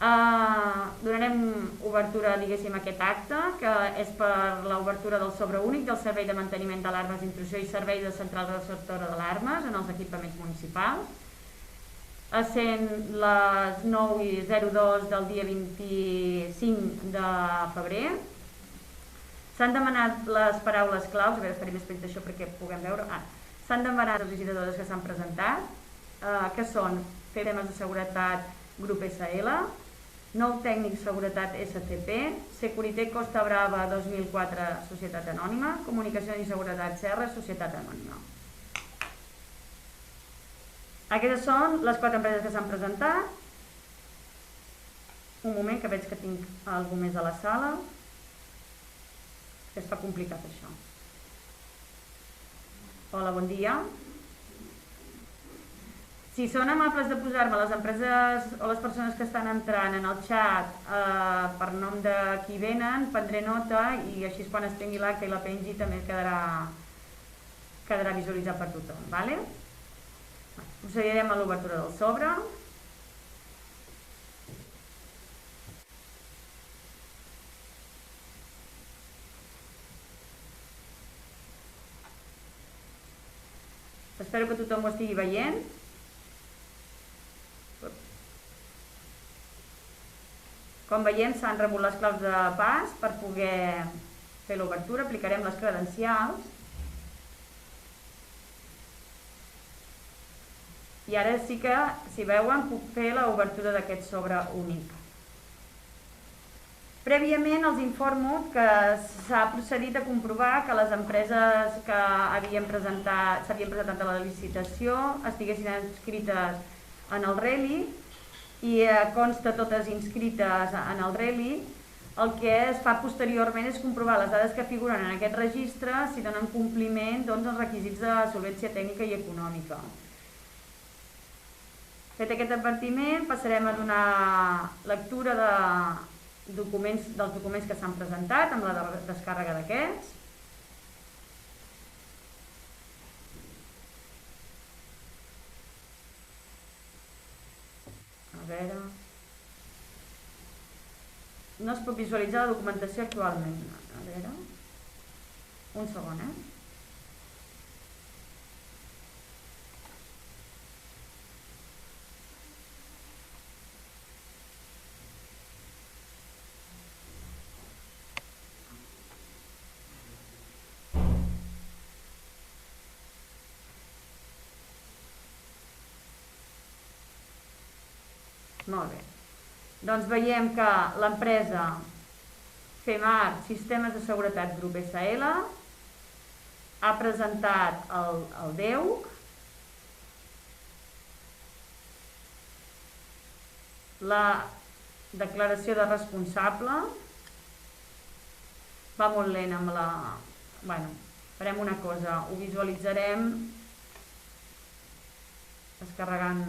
Donarem obertura, diguéssim, a aquest acte, que és per l'obertura del sobre únic del Servei de Manteniment d'Alarmes d'Intrusió i Servei de Central Receptora d'Alarmes en els equipaments municipals. Essent les 9:02 del dia 25 de febrer. S'han demanat les paraules claus, a veure, faré més petit això perquè puguem veure. S'han demanat les licitadores que s'han presentat, que són temes de seguretat Grup SL, Nou tècnic seguretat SCP, Securité Costa Brava 2004 Societat Anònima, Comunicació i Seguretat CR Societat Anònima. Aquestes són les 4 empreses que s'han presentat. Un moment, que veig que tinc algú més a la sala. Es fa complicat això. Hola, bon dia. Si són amables de posar-me les empreses o les persones que estan entrant en el xat per nom de qui venen, prendré nota i així quan es tingui l'acte i la pengi també quedarà visualitzat per tothom. Vale? Procedirem a l'obertura del sobre. Espero que tothom ho estigui veient. Com veiem, s'han rebut les claus de pas per poder fer l'obertura. Aplicarem les credencials. I ara sí que, si veuen, puc fer l'obertura d'aquest sobre únic. Prèviament els informo que s'ha procedit a comprovar que les empreses que s'havien presentat a la licitació estiguessin inscrites en el RELI i consta totes inscrites en el RELI. El que es fa posteriorment és comprovar les dades que figuren en aquest registre si donen compliment als requisits de solvència tècnica i econòmica. Fet aquest advertiment, passarem a donar lectura dels documents que s'han presentat amb la descàrrega d'aquests. A veure... No es pot visualitzar la documentació actualment. A veure... Un segon, Molt bé. Doncs veiem que l'empresa FEMAR Sistemes de Seguretat Grup SL ha presentat el DEUC, la declaració de responsable. Va molt lent amb la... Bueno, farem una cosa, ho visualitzarem descarregant...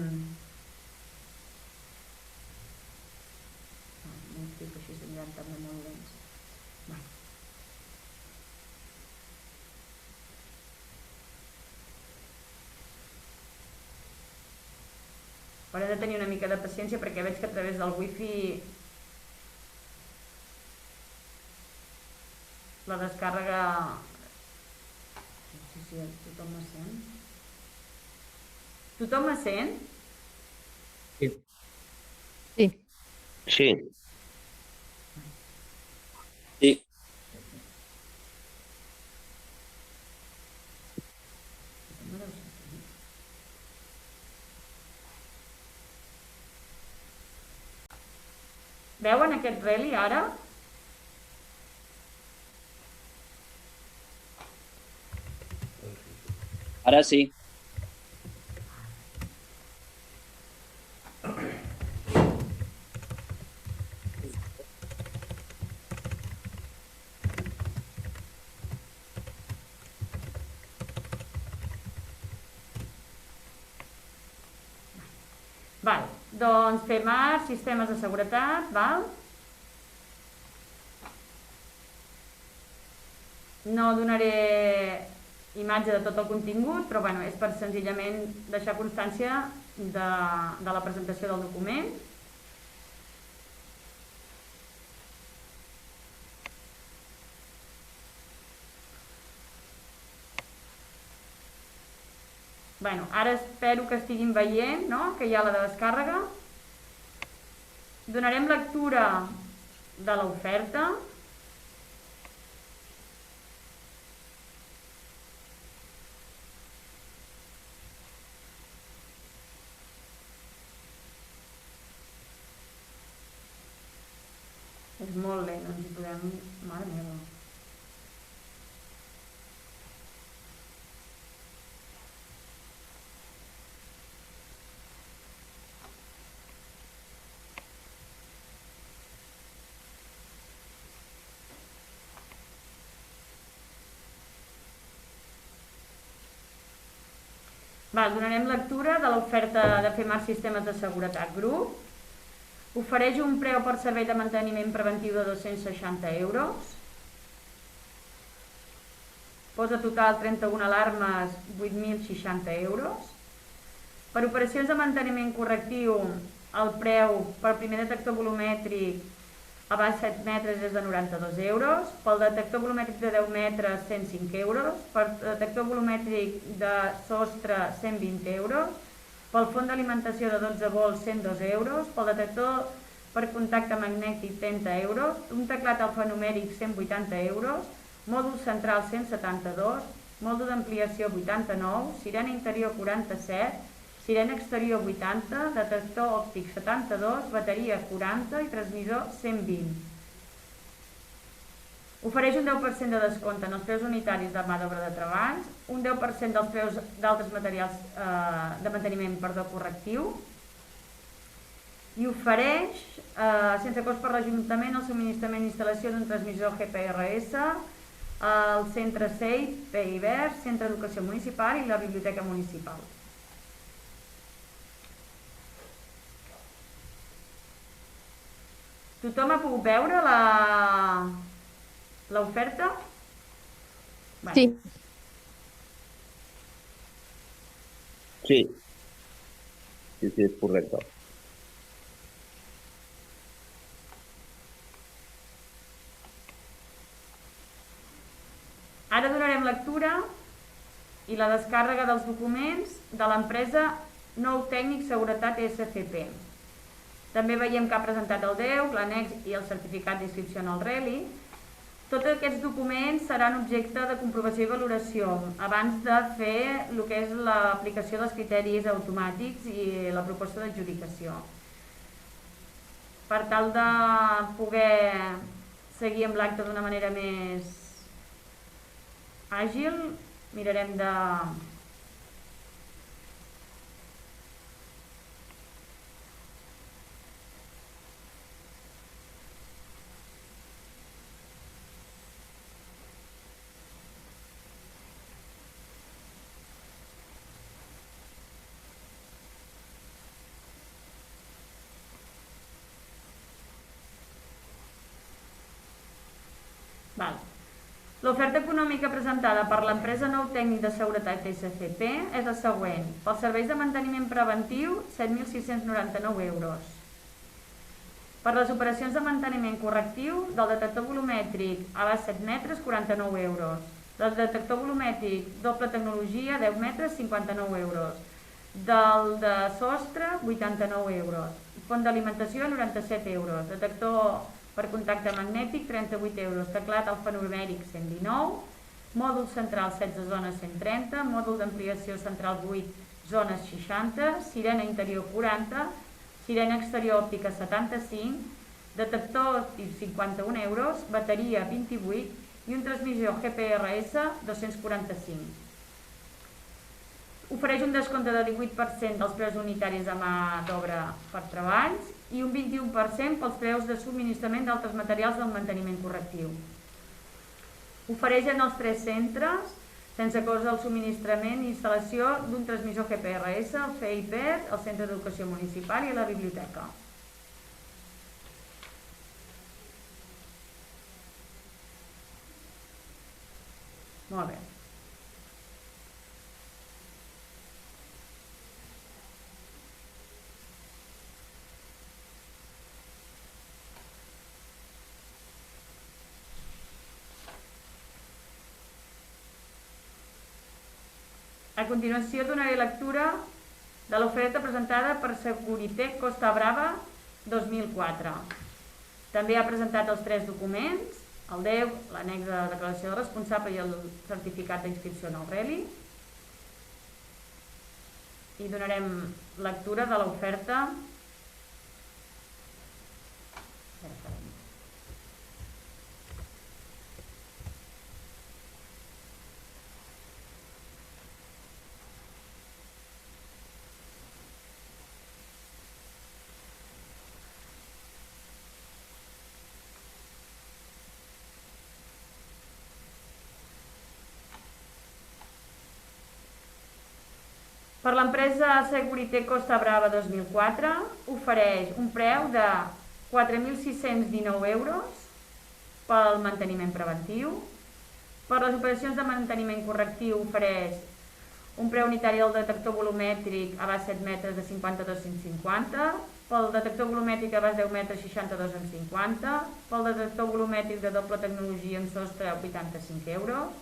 Estic així s'aniran també molt lents. Hauré de tenir una mica de paciència perquè veig que a través del wifi la descàrrega... No sé si tothom me sent. Tothom me sent? Sí. Sí. Sí. Sí. Veuen aquest reli ara? Ara sí. Val, doncs FEMAR, sistemes de seguretat, val? No donaré imatge de tot el contingut, però bueno, és per senzillament deixar constància de la presentació del document. Bueno, ara espero que estiguin veient, no?, que hi ha la descàrrega. Donarem lectura de l'oferta. És molt lent, ens hi podem... Mare meva. Donarem lectura de l'oferta de FEMAR Sistemes de Seguretat Grup. Ofereix un preu per servei de manteniment preventiu de 260 euros. Posa total 31 alarmes, 8.060 euros. Per operacions de manteniment correctiu, el preu per primer detector volumètric a baix 7 metres és de 92 euros, pel detector volumètric de 10 metres 105 euros, per detector volumètric de sostre 120 euros, pel font d'alimentació de 12 volts 102 euros, pel detector per contacte magnètic 30 euros, un teclat alfanumèric 180 euros, mòdul central 172, mòdul d'ampliació 89, sirena interior 47, sirena exterior 80, detector òptic 72, bateria 40 i transmissor 120. Ofereix un 10% de descompte en els preus unitaris de mà d'obra de treballs, un 10% dels preus d'altres materials de manteniment correctiu, i ofereix, sense cost per l'Ajuntament, el subministrament i instal·lació d'un transmissor GPRS, el centre SEIP, PIVER, Centre d'Educació Municipal i la Biblioteca Municipal. Tothom ha pogut veure l'oferta? Sí. Sí. Sí, sí, és correcte. Ara donarem lectura i la descàrrega dels documents de l'empresa Nou Tècnic Seguretat SCP. També veiem que ha presentat el DEU, l'annex i el certificat d'inscripció en el RELI. Tots aquests documents seran objecte de comprovació i valoració abans de fer el que és l'aplicació dels criteris automàtics i la proposta d'adjudicació. Per tal de poder seguir amb l'acte d'una manera més àgil, mirarem de... L'oferta econòmica presentada per l'empresa Nou Tècnic de Seguretat SCP és la següent. Pels serveis de manteniment preventiu, 7.699 euros. Per les operacions de manteniment correctiu, del detector volumètric a baix 7 metres, 49 euros. Del detector volumètric doble tecnologia, 10 metres, 59 euros. Del de sostre, 89 euros. Font d'alimentació, 97 euros. Detector per contacte magnètic, 38 euros. Teclat alfanumèric, 119. Mòdul central, 16 zones, 130. Mòdul d'ampliació central, 8 zones, 60. Sirena interior, 40. Sirena exterior òptica, 75. Detector òptic, 51 euros. Bateria, 28. I un transmissor GPRS, 245. Ofereix un descompte de 18% dels preus unitaris de mà d'obra per treballs i un 21% pels preus de subministrament d'altres materials del manteniment correctiu. Ofereix en els 3 centres, sense cost del subministrament i instal·lació d'un transmissor GPRS, el CEIPER, el Centre d'Educació Municipal i la Biblioteca. Molt bé. A continuació donaré lectura de l'oferta presentada per Seguritec Costa Brava 2004. També ha presentat els 3 documents, el 10, l'annex de declaració de responsable i el certificat d'inscripció en el RELI. I donarem lectura de l'oferta. Per l'empresa Seguritec Costa Brava 2004 ofereix un preu de 4.619 euros pel manteniment preventiu. Per les operacions de manteniment correctiu ofereix un preu unitari del detector volumètric a baix 7 metres de 52,50, pel detector volumètric a baix 10 metres 62,50, pel detector volumètric de doble tecnologia en sostre 85 euros,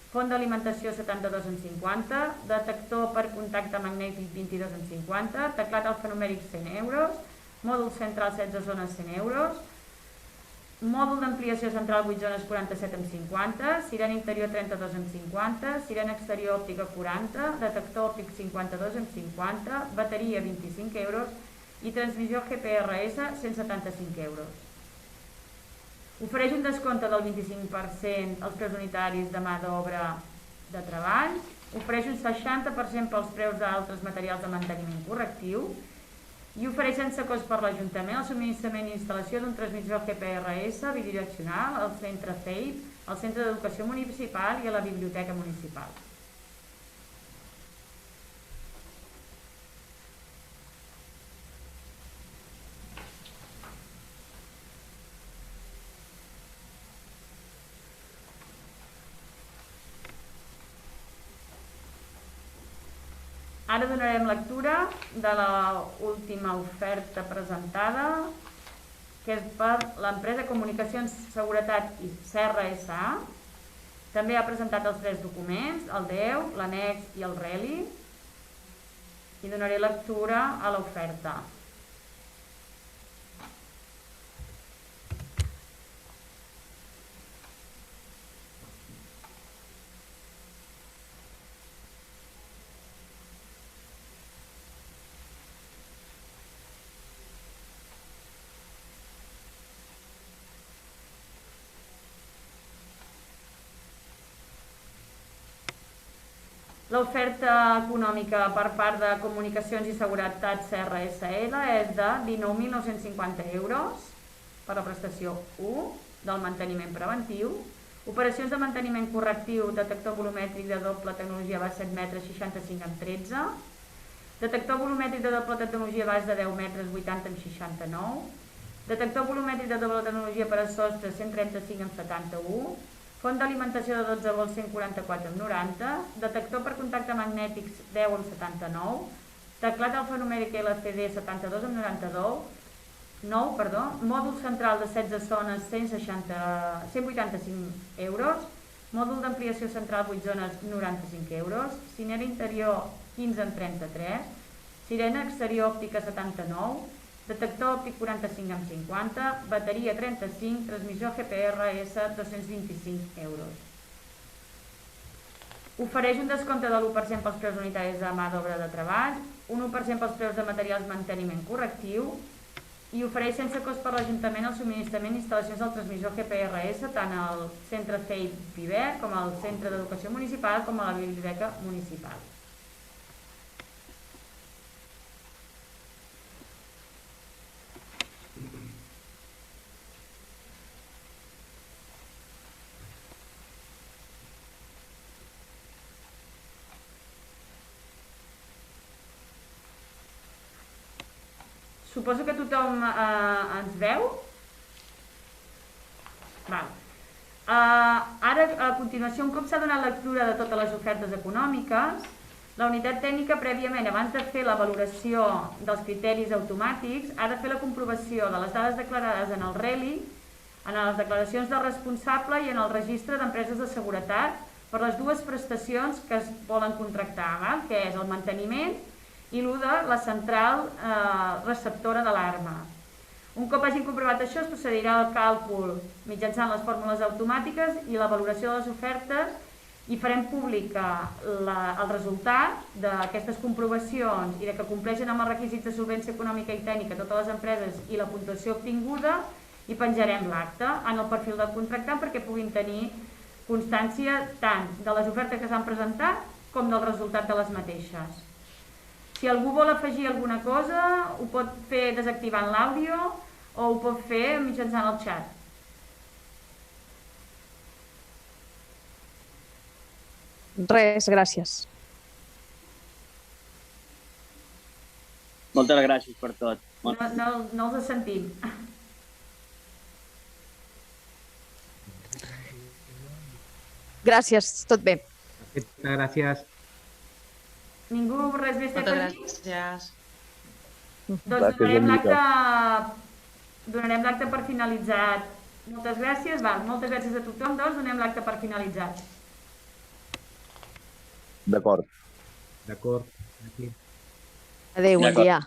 font d'alimentació 72,50, detector per contacte magnètic 22,50, teclat alfanumèric 100 euros, mòdul central 16 zones 100 euros, mòdul d'ampliació central 8 zones 47,50, sirena interior 32,50, sirena exterior òptica 40, detector òptic 52,50, bateria 25 euros i transmissió GPRS 175 euros. Ofereix un descompte del 25% als preus unitaris de mà d'obra de treball, ofereix un 60% pels preus d'altres materials de manteniment correctiu i ofereix sense cost per l'Ajuntament el subministrament i instal·lació d'un transmissor GPRS bidireccional al centre FEIP, al centre d'educació municipal i a la biblioteca municipal. Ara donarem lectura de l'última oferta presentada, que és per l'empresa Comunicacions Seguretat i Serra S.A. També ha presentat els 3 documents, el 10, l'annex i el RELI, i donaré lectura a l'oferta. L'oferta econòmica per part de Comunicacions i Seguretat Serra SL és de 19.950 euros per la prestació 1 del manteniment preventiu, operacions de manteniment correctiu, detector volumètric de doble tecnologia baix 7 metres 65 amb 13, detector volumètric de doble tecnologia baix de 10 metres 80 amb 69, detector volumètric de doble tecnologia per a sostre 135 amb 71, font d'alimentació de 12 volts 144 amb 90, detector per contacte magnètics 10 amb 79, teclat alfanumèric LCD 72 amb 9, mòdul central de 16 zones 185 euros, mòdul d'ampliació central 8 zones 95 euros, sirena interior 15 amb 33, sirena exterior òptica 79, detector òptic 45 amb 50, bateria 35, transmissor GPRS 225 euros. Ofereix un descompte de l'1% pels preus unitaris de mà d'obra de treball, un 1% pels preus de materials manteniment correctiu i ofereix sense cost per l'Ajuntament el subministrament d'instal·lacions del transmissor GPRS tant al centre FEIP Viver com al centre d'educació municipal com a la biblioteca municipal. Suposo que tothom ens veu? Val. Ara, a continuació, un cop s'ha donat lectura de totes les ofertes econòmiques, la unitat tècnica, prèviament, abans de fer la valoració dels criteris automàtics, ha de fer la comprovació de les dades declarades en el RELI, en les declaracions de responsable i en el registre d'empreses de seguretat per les dues prestacions que es volen contractar, val? Que és el manteniment i el de la central receptora d'alarma. Un cop hagin comprovat això, es procedirà al càlcul mitjançant les fórmules automàtiques i la valoració de les ofertes i farem pública el resultat d'aquestes comprovacions i de que compleixen amb els requisits de solvència econòmica i tècnica totes les empreses i la puntuació obtinguda, i penjarem l'acte en el perfil del contractant perquè puguin tenir constància tant de les ofertes que s'han presentat com del resultat de les mateixes. Si algú vol afegir alguna cosa, ho pot fer desactivant l'àudio o ho pot fer mitjançant el xat. Res, gràcies. Moltes gràcies per tot. No els sentim. Gràcies, tot bé. Perfecte, gràcies. Ningú res més té per dir? Gràcies. Doncs donarem l'acte per finalitzat. Moltes gràcies. Moltes gràcies a tothom. Doncs donem l'acte per finalitzat. D'acord. D'acord. Adéu, bon dia.